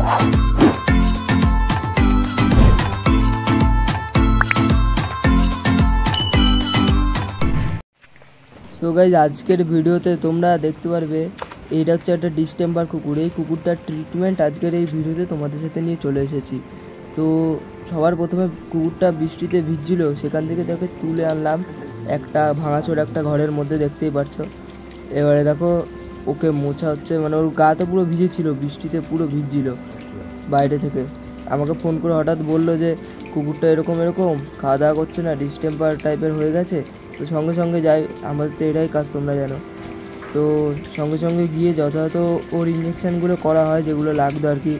তো গাইজ আজকের ভিডিওতে তোমরা দেখতে পারবে এইটা হচ্ছে একটা ডিস্টেম্বার কুকুর। এই কুকুরটার ট্রিটমেন্ট আজকের এই ভিডিওতে তোমাদের সাথে নিয়ে চলে এসেছি। তো সবার প্রথমে কুকুরটা বৃষ্টিতে ভিজছিল, সেখান থেকে তাকে তুলে আনলাম একটা ভাঙাচোর একটা ঘরের মধ্যে, দেখতেই পারছো। এবারে দেখো ওকে মোছা হচ্ছে, মানে ওর গা তো পুরো ভিজেছিল, বৃষ্টিতে পুরো ভিজছিল। বাইরে থেকে আমাকে ফোন করে হঠাৎ বললো যে কুকুরটা এরকম খাওয়া দাওয়া করছে না, ডিস্টেম্পার টাইপের হয়ে গেছে। তো সঙ্গে সঙ্গে যাই, আমাদের তো এটাই কাজ তোমরা জানো। তো সঙ্গে সঙ্গে গিয়ে যথাযথ ওর ইঞ্জেকশানগুলো করা হয় যেগুলো লাগতো আর কি।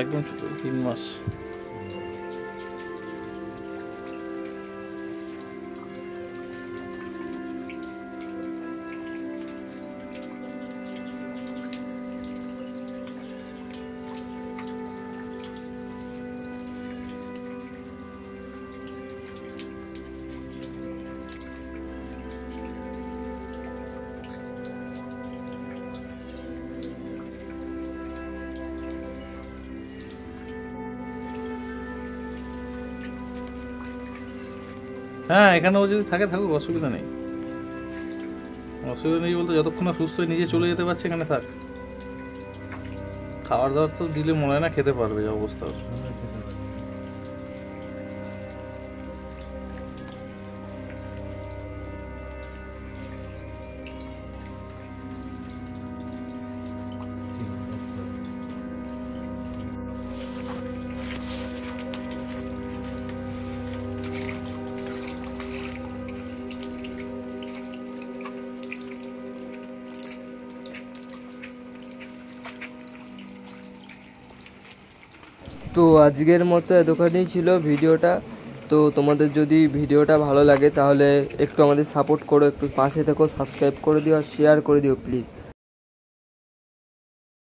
একদম ছোট, 3 মাস। হ্যাঁ, এখানে ও যদি থাকে থাকুক, অসুবিধা নেই। অসুবিধা নেই বলতে যতক্ষণ না সুস্থ হয়ে নিজে চলে যেতে পারছে এখানে থাক। খাবার দাবার তো দিলে মনে হয় না খেতে পারবে, যা অবস্থা। তো আজকের মতো এতখানেই ছিল ভিডিওটা। তো তোমাদের যদি ভিডিওটা ভালো লাগে তাহলে একটু আমাদের সাপোর্ট করো, একটু পাশে থেকো, সাবস্ক্রাইব করে দিও আর শেয়ার করে দিও প্লিজ।